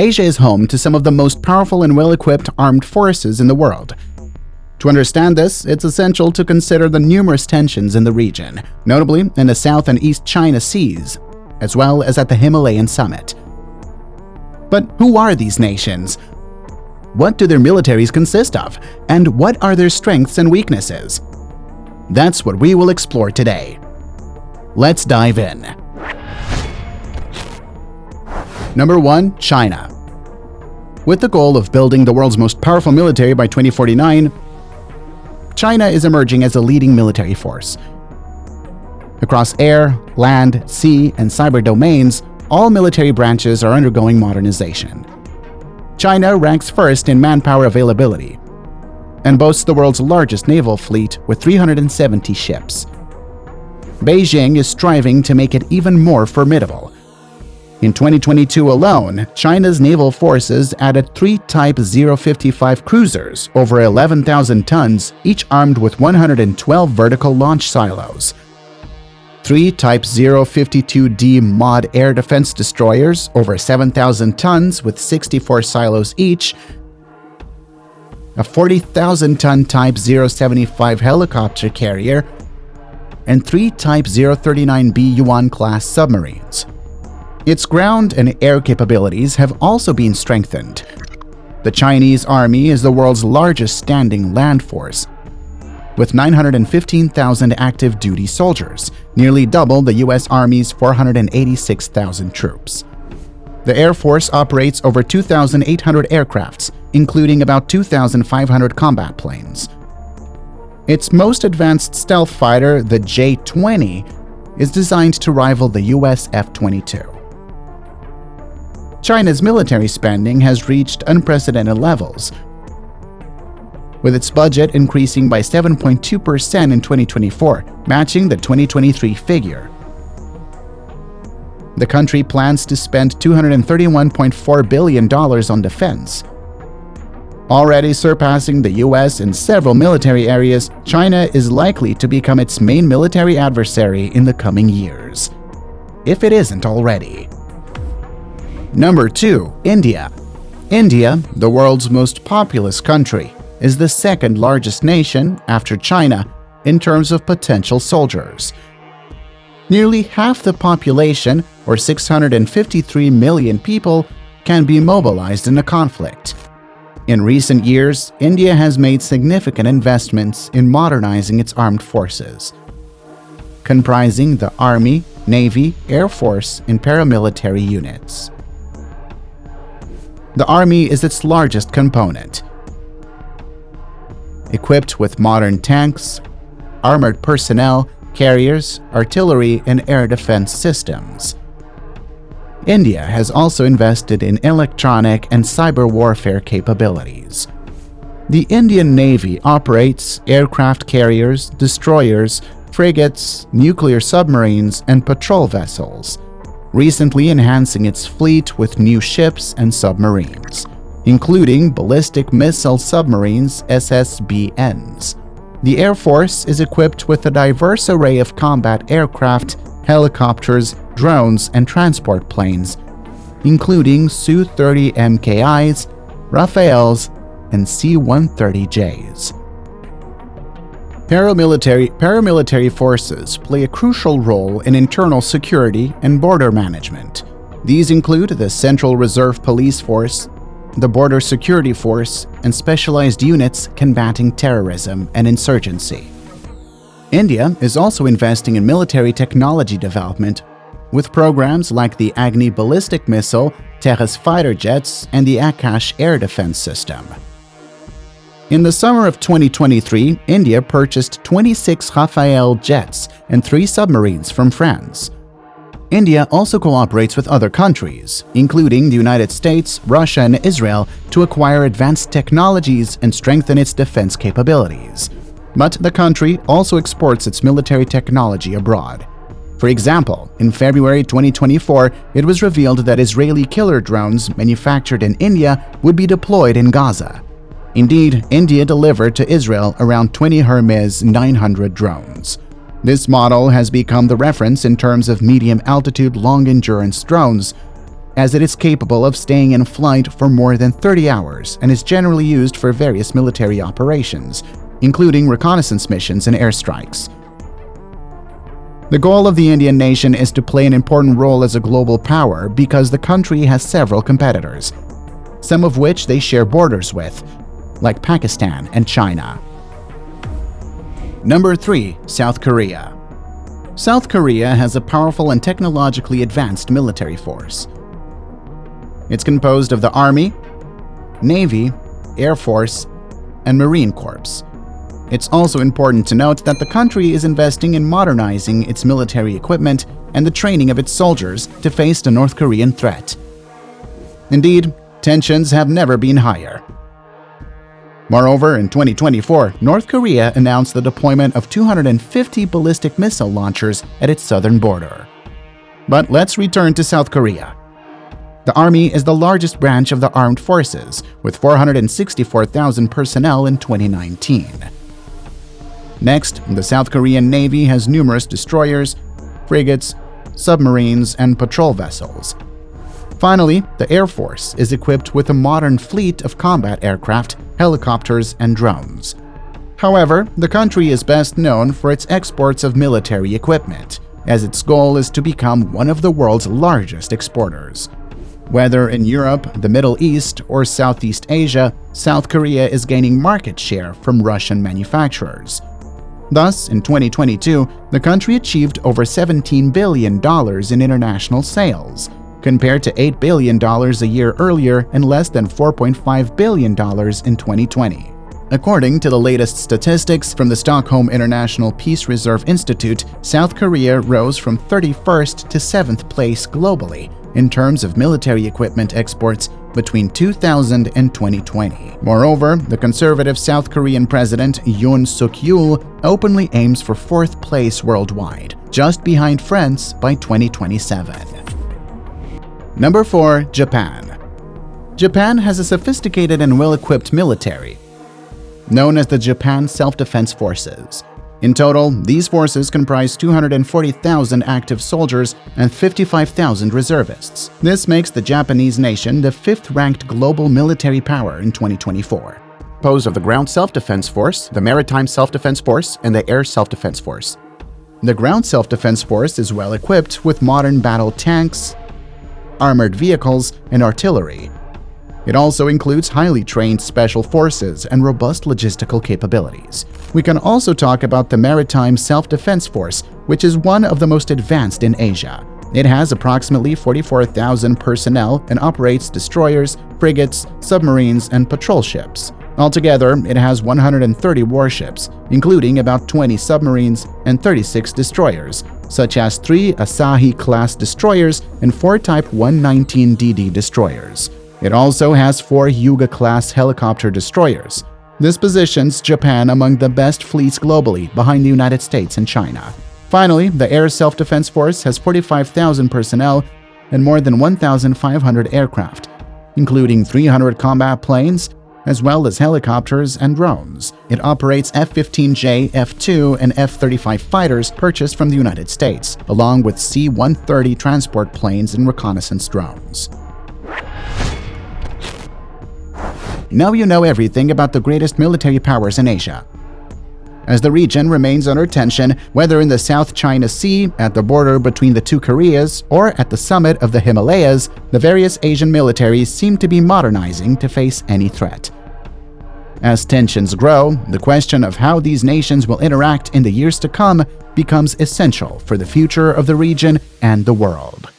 Asia is home to some of the most powerful and well-equipped armed forces in the world. To understand this, it's essential to consider the numerous tensions in the region, notably in the South and East China Seas, as well as at the Himalayan summit. But who are these nations? What do their militaries consist of? And what are their strengths and weaknesses? That's what we will explore today. Let's dive in. Number 1. China. With the goal of building the world's most powerful military by 2049, China is emerging as a leading military force. Across air, land, sea, and cyber domains, all military branches are undergoing modernization. China ranks first in manpower availability and boasts the world's largest naval fleet with 370 ships. Beijing is striving to make it even more formidable. In 2022 alone, China's naval forces added 3 Type 055 cruisers over 11,000 tons, each armed with 112 vertical launch silos. 3 Type 052D Mod air defense destroyers over 7,000 tons with 64 silos each, a 40,000-ton Type 075 helicopter carrier, and 3 Type 039B Yuan-class submarines. Its ground and air capabilities have also been strengthened. The Chinese Army is the world's largest standing land force, with 915,000 active duty soldiers, nearly double the U.S. Army's 486,000 troops. The Air Force operates over 2,800 aircrafts, including about 2,500 combat planes. Its most advanced stealth fighter, the J-20, is designed to rival the U.S. F-22. China's military spending has reached unprecedented levels, with its budget increasing by 7.2% in 2024, matching the 2023 figure. The country plans to spend $231.4 billion on defense. Already surpassing the US in several military areas, China is likely to become its main military adversary in the coming years, if it isn't already. Number 2. India. India, the world's most populous country, is the second largest nation, after China, in terms of potential soldiers. Nearly half the population, or 653 million people, can be mobilized in a conflict. In recent years, India has made significant investments in modernizing its armed forces, comprising the Army, Navy, Air Force, and paramilitary units. The Army is its largest component, equipped with modern tanks, armored personnel, carriers, artillery, and air defense systems. India has also invested in electronic and cyber warfare capabilities. The Indian Navy operates aircraft carriers, destroyers, frigates, nuclear submarines, and patrol vessels, recently enhancing its fleet with new ships and submarines, including ballistic missile submarines (SSBNs). The Air Force is equipped with a diverse array of combat aircraft, helicopters, drones, and transport planes, including Su-30 MKIs, Rafales, and C-130Js. Paramilitary forces play a crucial role in internal security and border management. These include the Central Reserve Police Force, the Border Security Force, and specialized units combating terrorism and insurgency. India is also investing in military technology development, with programs like the Agni ballistic missile, Tejas fighter jets, and the Akash air defense system. In the summer of 2023, India purchased 26 Rafale jets and 3 submarines from France. India also cooperates with other countries, including the United States, Russia, and Israel, to acquire advanced technologies and strengthen its defense capabilities. But the country also exports its military technology abroad. For example, in February 2024, it was revealed that Israeli killer drones manufactured in India would be deployed in Gaza. Indeed, India delivered to Israel around 20 Hermes 900 drones. This model has become the reference in terms of medium-altitude, long-endurance drones, as it is capable of staying in flight for more than 30 hours and is generally used for various military operations, including reconnaissance missions and airstrikes. The goal of the Indian nation is to play an important role as a global power because the country has several competitors, some of which they share borders with, like Pakistan and China. Number 3. South Korea. South Korea has a powerful and technologically advanced military force. It's composed of the Army, Navy, Air Force, and Marine Corps. It's also important to note that the country is investing in modernizing its military equipment and the training of its soldiers to face the North Korean threat. Indeed, tensions have never been higher. Moreover, in 2024, North Korea announced the deployment of 250 ballistic missile launchers at its southern border. But let's return to South Korea. The Army is the largest branch of the armed forces, with 464,000 personnel in 2019. Next, the South Korean Navy has numerous destroyers, frigates, submarines, and patrol vessels. Finally, the Air Force is equipped with a modern fleet of combat aircraft, helicopters, and drones. However, the country is best known for its exports of military equipment, as its goal is to become one of the world's largest exporters. Whether in Europe, the Middle East, or Southeast Asia, South Korea is gaining market share from Russian manufacturers. Thus, in 2022, the country achieved over $17 billion in international sales, compared to $8 billion a year earlier and less than $4.5 billion in 2020. According to the latest statistics from the Stockholm International Peace Reserve Institute, South Korea rose from 31st to 7th place globally in terms of military equipment exports between 2000 and 2020. Moreover, the conservative South Korean President Yoon Suk-yeol openly aims for 4th place worldwide, just behind France by 2027. Number 4. Japan. Japan has a sophisticated and well-equipped military, known as the Japan Self-Defense Forces. In total, these forces comprise 240,000 active soldiers and 55,000 reservists. This makes the Japanese nation the 5th-ranked global military power in 2024. Composed of the Ground Self-Defense Force, the Maritime Self-Defense Force, and the Air Self-Defense Force. The Ground Self-Defense Force is well-equipped with modern battle tanks, armored vehicles, and artillery. It also includes highly trained special forces and robust logistical capabilities. We can also talk about the Maritime Self-Defense Force, which is one of the most advanced in Asia. It has approximately 44,000 personnel and operates destroyers, frigates, submarines, and patrol ships. Altogether, it has 130 warships, including about 20 submarines and 36 destroyers, such as 3 Asahi-class destroyers and 4 Type 119DD destroyers. It also has 4 Hyuga-class helicopter destroyers. This positions Japan among the best fleets globally, behind the United States and China. Finally, the Air Self-Defense Force has 45,000 personnel and more than 1,500 aircraft, including 300 combat planes, as well as helicopters and drones. It operates F-15J, F-2, and F-35 fighters purchased from the United States, along with C-130 transport planes and reconnaissance drones. Now you know everything about the greatest military powers in Asia. As the region remains under tension, whether in the South China Sea, at the border between the two Koreas, or at the summit of the Himalayas, the various Asian militaries seem to be modernizing to face any threat. As tensions grow, the question of how these nations will interact in the years to come becomes essential for the future of the region and the world.